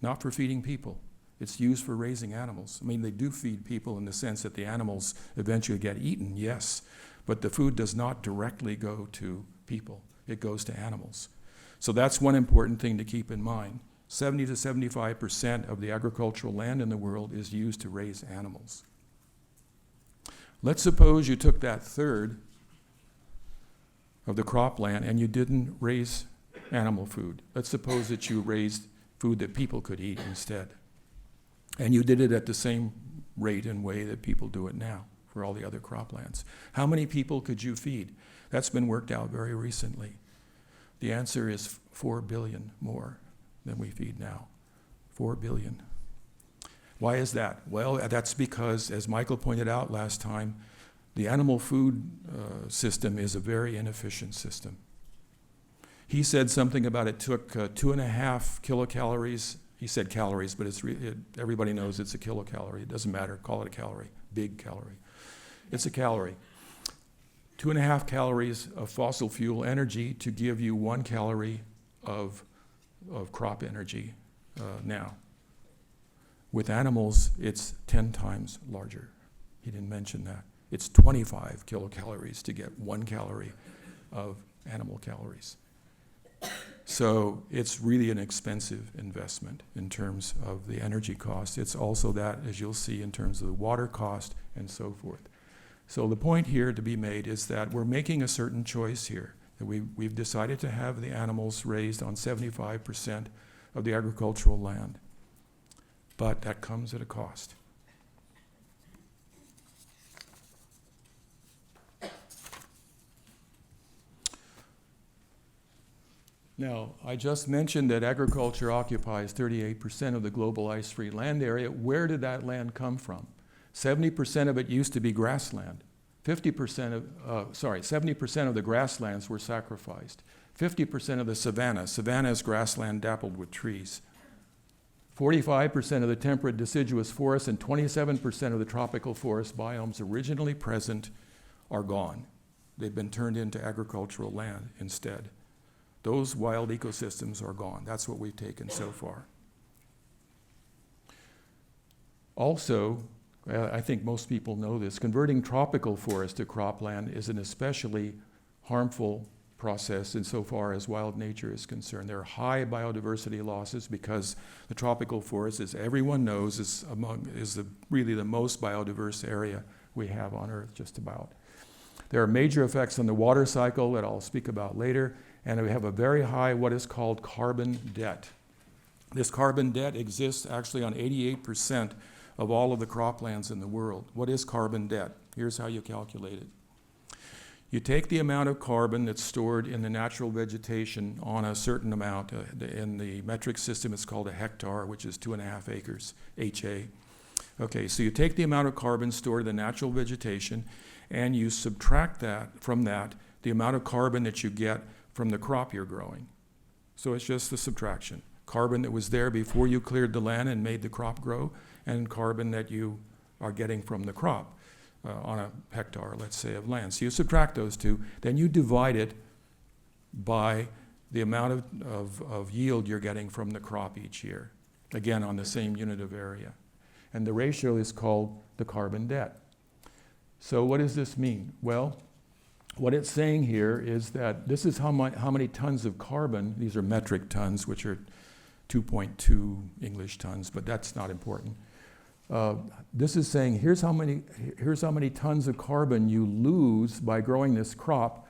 not for feeding people. It's used for raising animals. I mean, they do feed people in the sense that the animals eventually get eaten, yes, but the food does not directly go to people. It goes to animals. So that's one important thing to keep in mind. 70 to 75% of the agricultural land in the world is used to raise animals. Let's suppose you took that third of the cropland and you didn't raise animal food. Let's suppose that you raised food that people could eat instead. And you did it at the same rate and way that people do it now for all the other croplands. How many people could you feed? That's been worked out very recently. The answer is 4 billion more than we feed now. 4 billion. Why is that? Well, that's because, as Michael pointed out last time, the animal food system is a very inefficient system. He said something about it took 2.5 kilocalories. He said calories, but everybody knows it's a kilocalorie. It doesn't matter. Call it a calorie. Big calorie. It's a calorie. 2.5 calories of fossil fuel energy to give you 1 calorie of crop energy now. With animals, it's 10 times larger. He didn't mention that. It's 25 kilocalories to get 1 calorie of animal calories. So it's really an expensive investment in terms of the energy cost. It's also that, as you'll see, in terms of the water cost and so forth. So the point here to be made is that we're making a certain choice here. That we've decided to have the animals raised on 75% of the agricultural land. But that comes at a cost. Now, I just mentioned that agriculture occupies 38% of the global ice-free land area. Where did that land come from? 70% of it used to be grassland. 70% of the grasslands were sacrificed. 50% of the savanna is grassland dappled with trees. 45% of the temperate deciduous forests and 27% of the tropical forest biomes originally present are gone. They've been turned into agricultural land instead. Those wild ecosystems are gone. That's what we've taken so far. Also, I think most people know this, converting tropical forest to cropland is an especially harmful process insofar as wild nature is concerned. There are high biodiversity losses because the tropical forest, as everyone knows, is really the most biodiverse area we have on Earth, just about. There are major effects on the water cycle that I'll speak about later, and we have a very high what is called carbon debt. This carbon debt exists actually on 88% of all of the croplands in the world. What is carbon debt? Here's how you calculate it. You take the amount of carbon that's stored in the natural vegetation on a certain amount. In the metric system, it's called a hectare, which is 2.5 acres, HA. Okay, so you take the amount of carbon stored in the natural vegetation, and you subtract from that the amount of carbon that you get from the crop you're growing. So it's just the subtraction. Carbon that was there before you cleared the land and made the crop grow, and carbon that you are getting from the crop on a hectare, let's say, of land. So you subtract those two, then you divide it by the amount of yield you're getting from the crop each year, again, on the same unit of area. And the ratio is called the carbon debt. So what does this mean? Well, what it's saying here is that this is how many tons of carbon, these are metric tons, which are 2.2 English tons, but that's not important. This is saying here's how many tons of carbon you lose by growing this crop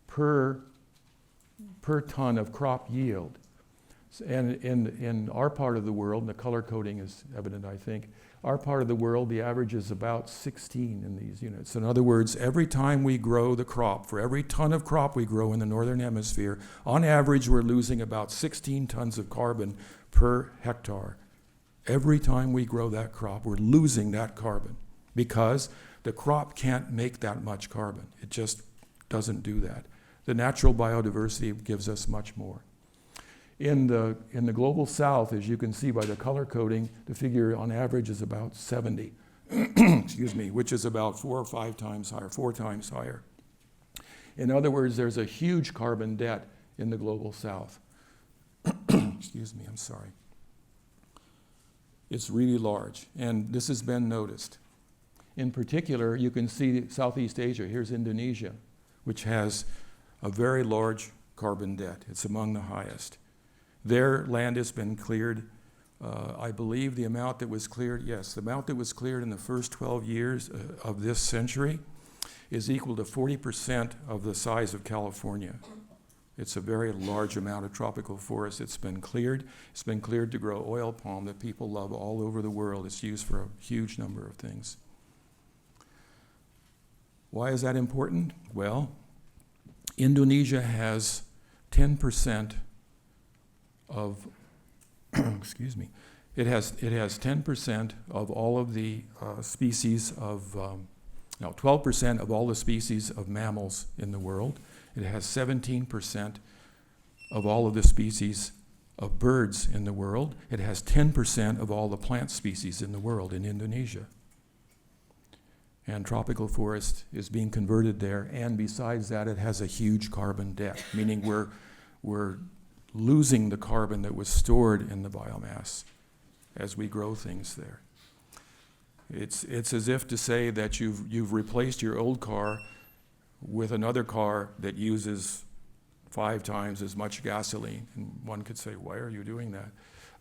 per ton of crop yield. And in our part of the world, and the color coding is evident, I think, our part of the world, the average is about 16 in these units. In other words, every time we grow the crop, for every ton of crop we grow in the northern hemisphere, on average we're losing about 16 tons of carbon per hectare. Every time we grow that crop, we're losing that carbon because the crop can't make that much carbon. It just doesn't do that. The natural biodiversity gives us much more. In the global south, as you can see by the color coding, the figure on average is about 70, excuse me, which is about 4 or 5 times higher, 4 times higher. In other words, there's a huge carbon debt in the global south. Excuse me, I'm sorry. It's really large, and this has been noticed. In particular, you can see Southeast Asia. Here's Indonesia, which has a very large carbon debt. It's among the highest. Their land has been cleared. I believe the amount that was cleared, yes, the amount that was cleared in the first 12 years of this century is equal to 40% of the size of California. It's a very large amount of tropical forest that's been cleared. It's been cleared to grow oil palm that people love all over the world. It's used for a huge number of things. Why is that important? Well, Indonesia has 10% of, excuse me, it has 10% of all of the species of, 12% of all the species of mammals in the world. It has 17% of all of the species of birds in the world. It has 10% of all the plant species in the world in Indonesia. And tropical forest is being converted there, and besides that, it has a huge carbon debt, meaning we're losing the carbon that was stored in the biomass as we grow things there. It's as if to say that you've replaced your old car with another car that uses 5 times as much gasoline. And one could say, why are you doing that?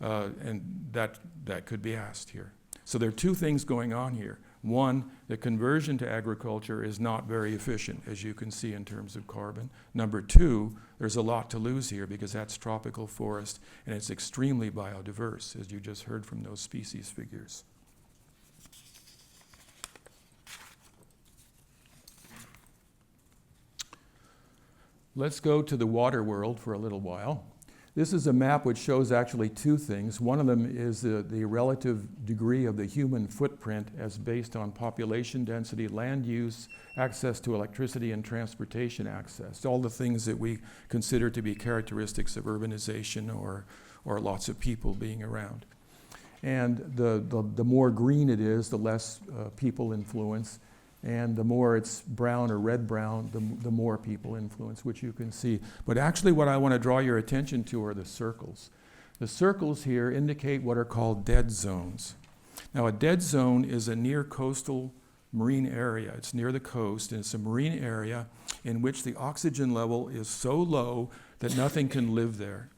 And that could be asked here. So there are 2 things going on here. One, the conversion to agriculture is not very efficient, as you can see in terms of carbon. Number 2, there's a lot to lose here because that's tropical forest, and it's extremely biodiverse, as you just heard from those species figures. Let's go to the water world for a little while. This is a map which shows actually 2 things. One of them is the relative degree of the human footprint as based on population density, land use, access to electricity, and transportation access. All the things that we consider to be characteristics of urbanization or lots of people being around. And the more green it is, the less people influence. And the more it's brown or red-brown, the more people influence, which you can see. But actually what I want to draw your attention to are the circles. The circles here indicate what are called dead zones. Now a dead zone is a near coastal marine area. It's near the coast, and it's a marine area in which the oxygen level is so low that nothing can live there.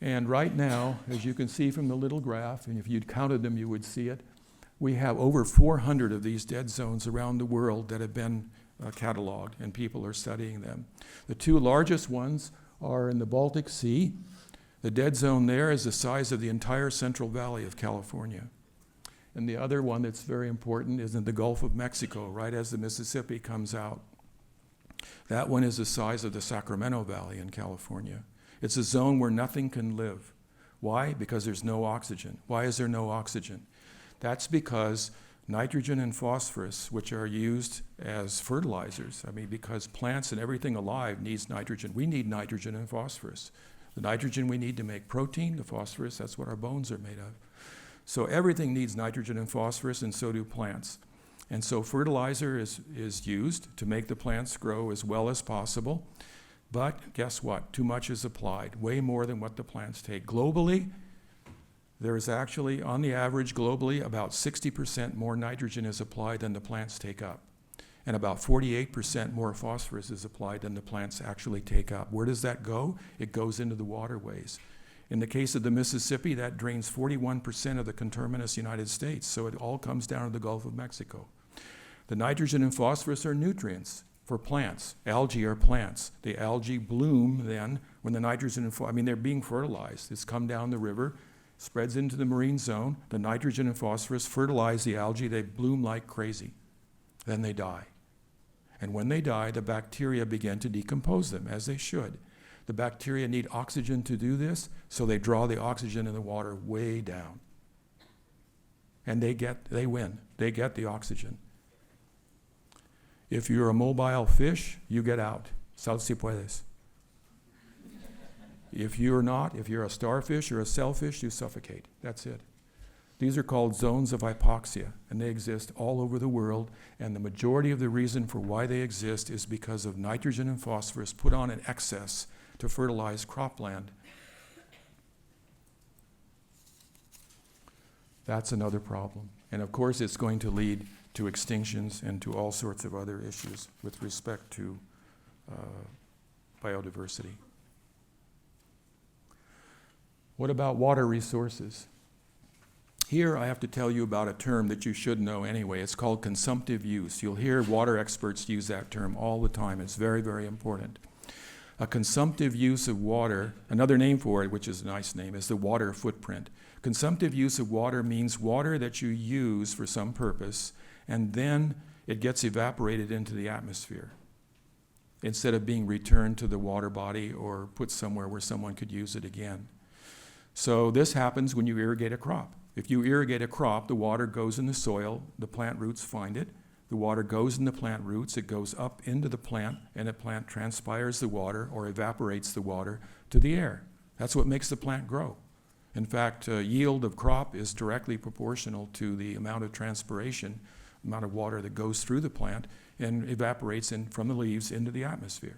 And right now, as you can see from the little graph, and if you'd counted them, you would see it, we have over 400 of these dead zones around the world that have been cataloged, and people are studying them. The 2 largest ones are in the Baltic Sea. The dead zone there is the size of the entire Central Valley of California. And the other one that's very important is in the Gulf of Mexico, right as the Mississippi comes out. That one is the size of the Sacramento Valley in California. It's a zone where nothing can live. Why? Because there's no oxygen. Why is there no oxygen? That's because nitrogen and phosphorus, which are used as fertilizers, because plants and everything alive needs nitrogen. We need nitrogen and phosphorus. The nitrogen we need to make protein, the phosphorus, that's what our bones are made of. So everything needs nitrogen and phosphorus, and so do plants. And so fertilizer is used to make the plants grow as well as possible. But guess what? Too much is applied, way more than what the plants take. Globally, there is actually, on the average globally, about 60% more nitrogen is applied than the plants take up. And about 48% more phosphorus is applied than the plants actually take up. Where does that go? It goes into the waterways. In the case of the Mississippi, that drains 41% of the conterminous United States, so it all comes down to the Gulf of Mexico. The nitrogen and phosphorus are nutrients for plants. Algae are plants. The algae bloom then when the nitrogen and they're being fertilized. It's come down the river, spreads into the marine zone. The nitrogen and phosphorus fertilize the algae. They bloom like crazy. Then they die. And when they die, the bacteria begin to decompose them, as they should. The bacteria need oxygen to do this, so they draw the oxygen in the water way down. And they win. They get the oxygen. If you're a mobile fish, you get out. Sal si puedes. If you're not, if you're a starfish or a shellfish, you suffocate. That's it. These are called zones of hypoxia, and they exist all over the world, and the majority of the reason for why they exist is because of nitrogen and phosphorus put on in excess to fertilize cropland. That's another problem. And of course, it's going to lead to extinctions and to all sorts of other issues with respect to biodiversity. What about water resources? Here I have to tell you about a term that you should know anyway. It's called consumptive use. You'll hear water experts use that term all the time. It's very, very important. A consumptive use of water, another name for it, which is a nice name, is the water footprint. Consumptive use of water means water that you use for some purpose, and then it gets evaporated into the atmosphere instead of being returned to the water body or put somewhere where someone could use it again. So this happens when you irrigate a crop. If you irrigate a crop, the water goes in the soil, the plant roots find it, the water goes in the plant roots, it goes up into the plant, and the plant transpires the water or evaporates the water to the air. That's what makes the plant grow. In fact, yield of crop is directly proportional to the amount of transpiration, amount of water that goes through the plant and evaporates from the leaves into the atmosphere.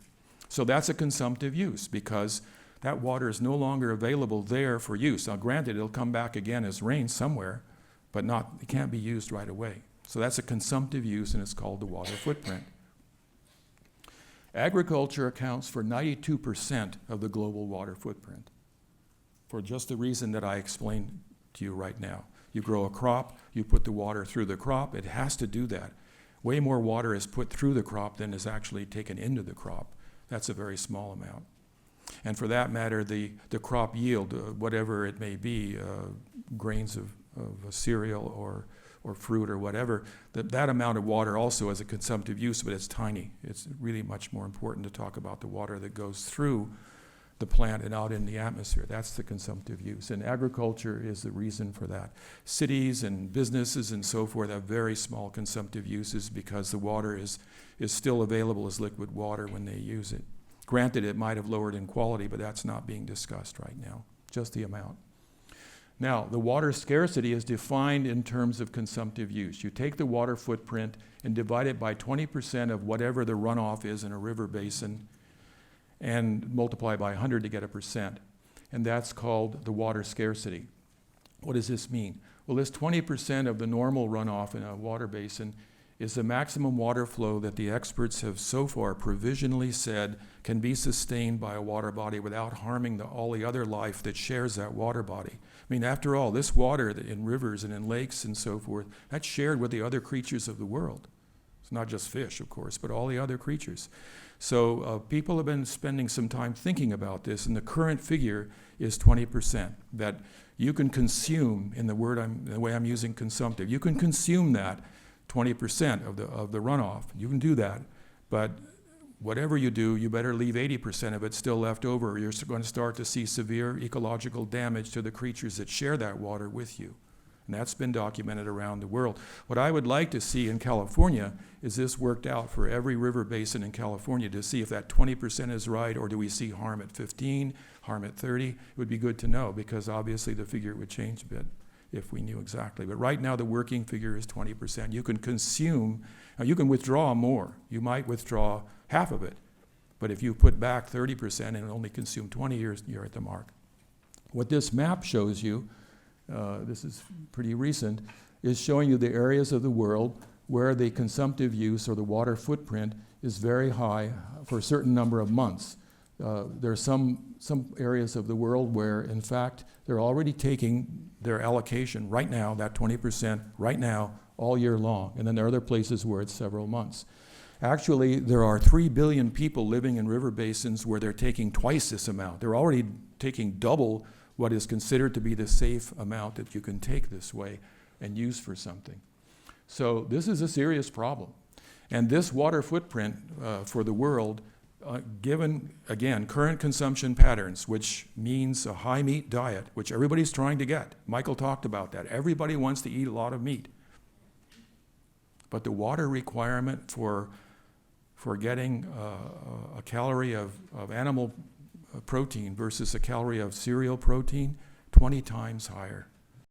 So that's a consumptive use because that water is no longer available there for use. Now granted, it'll come back again as rain somewhere, but it can't be used right away. So that's a consumptive use, and it's called the water footprint. Agriculture accounts for 92% of the global water footprint for just the reason that I explained to you right now. You grow a crop, you put the water through the crop, it has to do that. Way more water is put through the crop than is actually taken into the crop. That's a very small amount. And for that matter, the crop yield, whatever it may be, grains of cereal or fruit or whatever, that amount of water also has a consumptive use, but it's tiny. It's really much more important to talk about the water that goes through the plant and out in the atmosphere. That's the consumptive use. And agriculture is the reason for that. Cities and businesses and so forth have very small consumptive uses because the water is still available as liquid water when they use it. Granted, it might have lowered in quality, but that's not being discussed right now, just the amount. Now, the water scarcity is defined in terms of consumptive use. You take the water footprint and divide it by 20% of whatever the runoff is in a river basin and multiply by 100 to get a percent. And that's called the water scarcity. What does this mean? Well, this 20% of the normal runoff in a water basin is the maximum water flow that the experts have so far provisionally said can be sustained by a water body without harming all the other life that shares that water body. I mean, after all, this water in rivers and in lakes and so forth, that's shared with the other creatures of the world. It's not just fish, of course, but all the other creatures. So people have been spending some time thinking about this, and the current figure is 20%, that you can consume, in the way I'm using consumptive, you can consume that 20% of the runoff. You can do that, but whatever you do, you better leave 80% of it still left over, or you're going to start to see severe ecological damage to the creatures that share that water with you. And that's been documented around the world. What I would like to see in California is this worked out for every river basin in California to see if that 20% is right, or do we see harm at 15, harm at 30? It would be good to know, because obviously the figure would change a bit if we knew exactly. But right now the working figure is 20%. You can consume, now you can withdraw more. You might withdraw half of it, but if you put back 30% and only consume 20 years, you're at the mark. What this map shows you, this is pretty recent, is showing you the areas of the world where the consumptive use or the water footprint is very high for a certain number of months. There are some areas of the world where, in fact, they're already taking their allocation right now, that 20% right now, all year long. And then there are other places where it's several months. Actually, there are 3 billion people living in river basins where they're taking twice this amount. They're already taking double what is considered to be the safe amount that you can take this way and use for something. So this is a serious problem. And this water footprint for the world, given, again, current consumption patterns, which means a high meat diet, which everybody's trying to get. Michael talked about that. Everybody wants to eat a lot of meat. But the water requirement for getting a calorie of animal protein versus a calorie of cereal protein, 20 times higher.